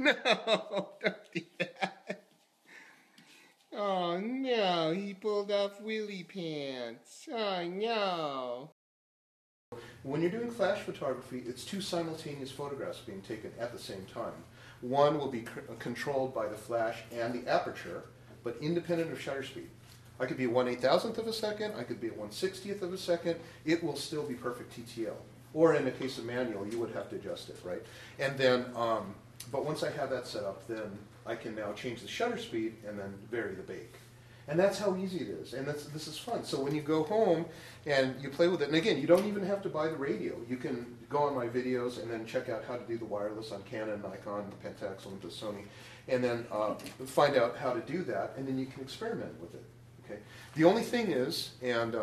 No, don't do that. Oh no, he pulled off Willy pants. Oh no. When you're doing flash photography, it's two simultaneous photographs being taken at the same time. One will be controlled by the flash and the aperture, but independent of shutter speed. I could be at 1/8,000th of a second, I could be at 1/60th of a second, it will still be perfect TTL. Or in the case of manual, you would have to adjust it, right? And then, but once I have that set up, then I can now change the shutter speed and then vary the bake. And that's how easy it is, and this is fun. So when you go home and you play with it, and again, you don't even have to buy the radio. You can go on my videos and then check out how to do the wireless on Canon, Nikon, Pentax, Olympus, Sony, and then find out how to do that, and then you can experiment with it. Okay. The only thing is, and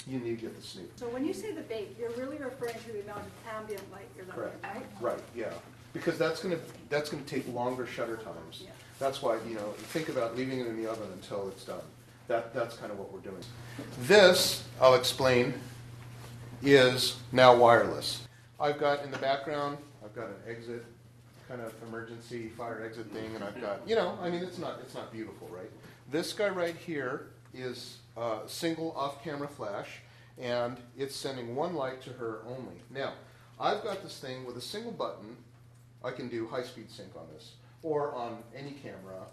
you need to get the Snoot. So when you say the bake, you're really referring to the amount of ambient light you're letting, right? Right. Yeah. Because that's going to take longer shutter times. Yeah. That's why, you know, think about leaving it in the oven until it's done. That's kind of what we're doing. This, I'll explain, is now wireless. I've got in the background, I've got an exit, kind of emergency fire exit thing, and I've got, you know, I mean, it's not beautiful, right? This guy right here is a single off-camera flash, and it's sending one light to her only. Now, I've got this thing with a single button. I can do high-speed sync on this. Or on any camera,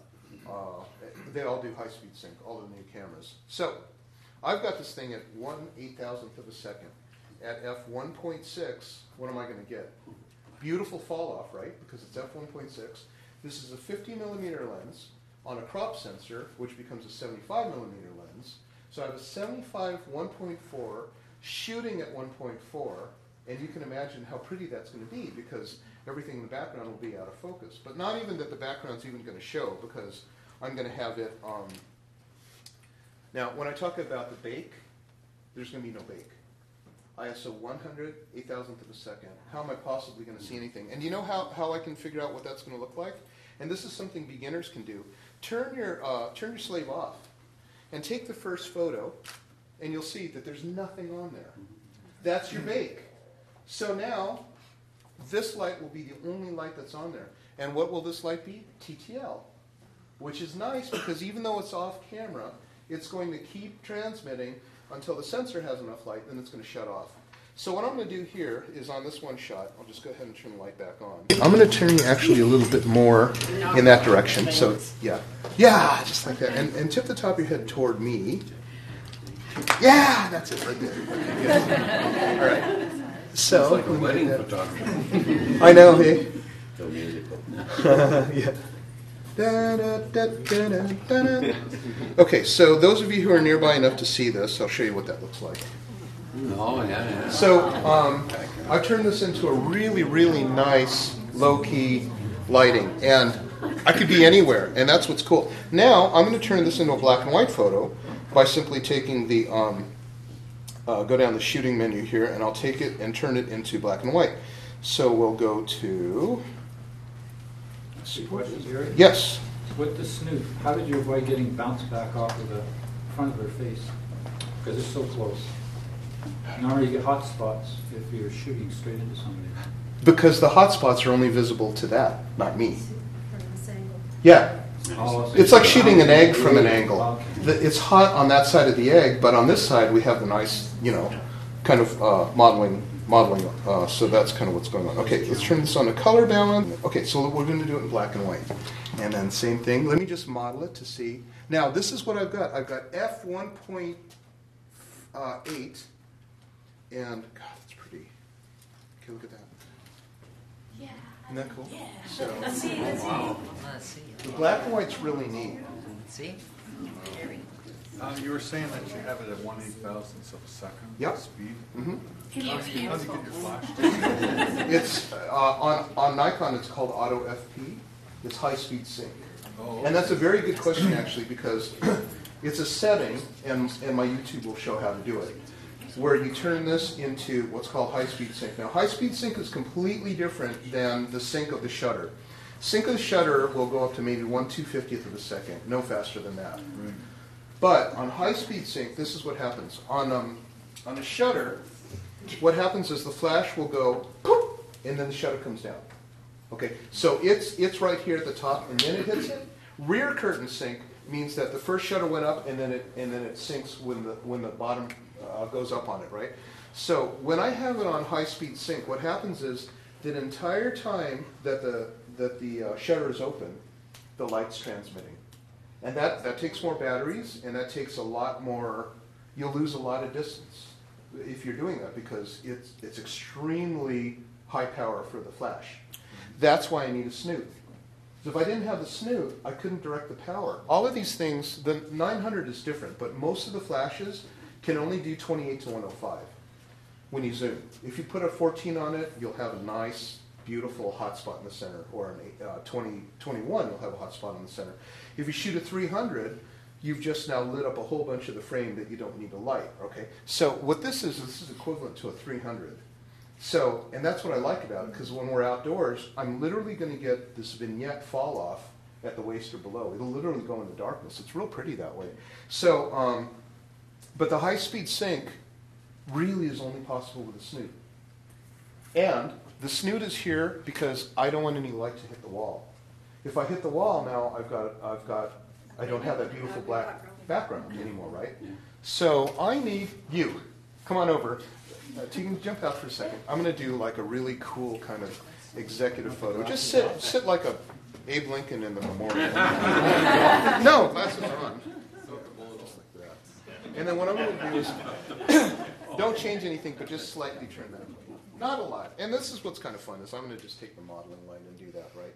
they all do high-speed sync, all the new cameras. So, I've got this thing at 1/8,000th of a second. At f1.6, what am I going to get? Beautiful fall-off, right? Because it's f1.6. This is a 50mm lens on a crop sensor, which becomes a 75mm lens. So I have a 75 1.4 shooting at 1.4, and you can imagine how pretty that's going to be because everything in the background will be out of focus. But not even that the background's even going to show because I'm going to have it. Now, when I talk about the bake, there's going to be no bake. ISO 100, 8,000th of a second. How am I possibly going to see anything? And you know how I can figure out what that's going to look like? And this is something beginners can do. Turn your slave off and take the first photo, and you'll see that there's nothing on there. That's your bake. So now, this light will be the only light that's on there. And what will this light be? TTL, which is nice because even though it's off camera, it's going to keep transmitting until the sensor has enough light, then it's going to shut off. So what I'm going to do here is on this one shot, I'll just go ahead and turn the light back on. I'm going to turn you actually a little bit more in that direction. So, yeah, just like that. And tip the top of your head toward me. Yeah, that's it right there. Okay, good. All right. So, it's like a wedding photography. I know, hey? So musical. Yeah. Da, da, da, da, da, da. Okay, so those of you who are nearby enough to see this, I'll show you what that looks like. Oh, yeah. So I've turned this into a really, really nice, low-key lighting, and I could be anywhere, and that's what's cool. Now, I'm going to turn this into a black and white photo by simply taking the, go down the shooting menu here, and I'll take it and turn it into black and white. So we'll go to... Question, Gary? Yes. With the Snoot, how did you avoid getting bounced back off of the front of her face? Because it's so close. Normally you get hot spots if you're shooting straight into somebody. Because the hot spots are only visible to that, not me. Yeah. Oh, so It's like shooting an egg from an angle. Okay. It's hot on that side of the egg, but on this side we have the nice, kind of modeling. So that's kind of what's going on. Okay, let's turn this on to color balance. Okay, so we're going to do it in black and white. And then same thing. Let me just model it to see. Now, this is what I've got. I've got f1.8. And, God, that's pretty. Okay, look at that. Yeah. Isn't that cool? Yeah. So, Let's see. Let's see. the black and white's really neat. See? You were saying that you have it at 1/8,000th of a second Yep. speed. Mm-hmm. How do you get your flash? It's on Nikon. It's called Auto FP. It's high-speed sync, and that's a very good question actually because it's a setting, and my YouTube will show how to do it, where you turn this into what's called high-speed sync. Now, high-speed sync is completely different than the sync of the shutter. Sync of the shutter will go up to maybe 1/250th of a second, no faster than that. Right. But on high-speed sync, this is what happens. On a shutter, what happens is the flash will go, poof, and then the shutter comes down. Okay, so it's right here at the top, and then it hits it. Rear curtain sync means that the first shutter went up, and then it sinks when the bottom goes up on it, right? So when I have it on high speed sync, what happens is the entire time that the shutter is open, the light's transmitting, and that takes more batteries, and that takes a lot more. You'll lose a lot of distance if you're doing that because it's extremely high power for the flash. That's why I need a snoot. So if I didn't have the snoot, I couldn't direct the power. All of these things, the 900 is different, but most of the flashes can only do 28 to 105 when you zoom. If you put a 14 on it, you'll have a nice, beautiful hotspot in the center, or an 21, you'll have a hotspot in the center. If you shoot a 300, you've just now lit up a whole bunch of the frame that you don't need to light, okay? So what this is equivalent to a 300. So, and that's what I like about it, because when we're outdoors, I'm literally going to get this vignette fall off at the waist or below. It'll literally go into darkness. It's real pretty that way. So, but the high-speed sync really is only possible with a snoot. And the snoot is here because I don't want any light to hit the wall. If I hit the wall now, I don't have that beautiful black background anymore, right? So I need you. Come on over. You can jump out for a second. I'm going to do like a really cool kind of executive photo. Just sit like a Abe Lincoln in the memorial. No, glasses on. Just like that. And then what I'm going to do is don't change anything, but just slightly turn that way. Not a lot. And this is what's kind of fun is I'm going to just take the modeling line and do that, right?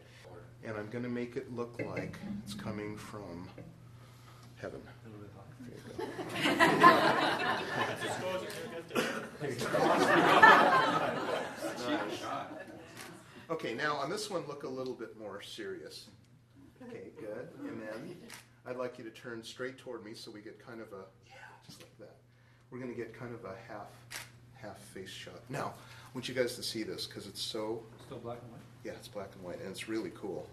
And I'm going to make it look like it's coming from heaven. There you go. Okay, now on this one, look a little bit more serious. Okay, good. And then I'd like you to turn straight toward me so we get kind of a, just like that. We're going to get kind of a half face shot. Now, I want you guys to see this because it's so... Still black and white? Yeah, it's black and white, and it's really cool.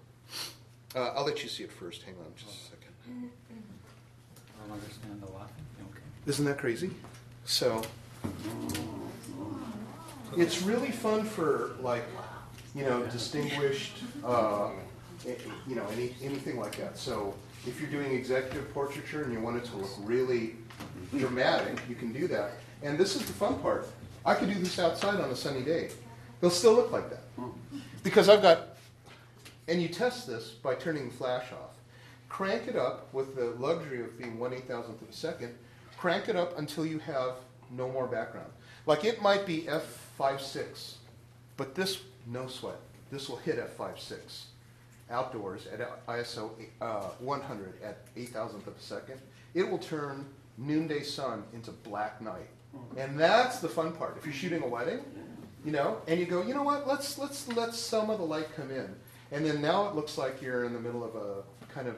I'll let you see it first. Hang on just a second. I don't understand the laughing. Okay. Isn't that crazy? So, it's really fun for, like, distinguished, anything like that. So, if you're doing executive portraiture and you want it to look really dramatic, you can do that. And this is the fun part. I could do this outside on a sunny day. They'll still look like that. Because I've got, and you test this by turning the flash off. Crank it up with the luxury of being 1/8,000th of a second. Crank it up until you have no more background. Like it might be f5.6, but this, no sweat. This will hit f5.6 outdoors at ISO 100 at 8,000th of a second. It will turn noonday sun into black night. And that's the fun part. If you're shooting a wedding, and you go, you know what, let's let some of the light come in. And then now it looks like you're in the middle of a kind of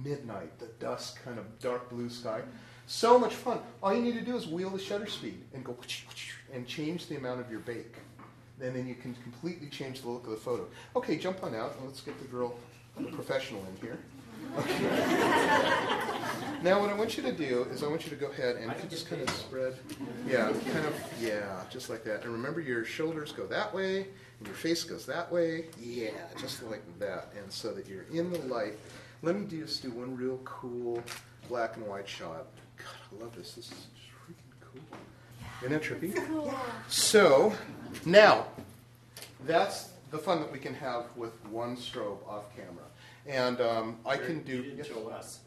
midnight, the dusk, kind of dark blue sky. So much fun. All you need to do is wheel the shutter speed and go and change the amount of your bake. And then you can completely change the look of the photo. Okay, jump on out and let's get the girl, the professional in here. Okay. Now what I want you to do is I want you to go ahead and just kind of spread. Yeah, just like that. And remember your shoulders go that way and your face goes that way. Yeah, just like that. And so that you're in the light. Let me just do one real cool black and white shot. God, I love this. This is just freaking cool. Isn't that trippy? Cool. So, now, that's the fun that we can have with one strobe off camera. And I can do... You didn't show us.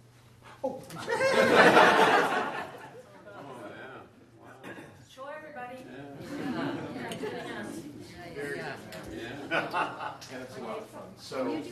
Oh, I'm sorry. Oh, yeah. Wow. Show everybody. Yeah. And it's a lot of fun. So...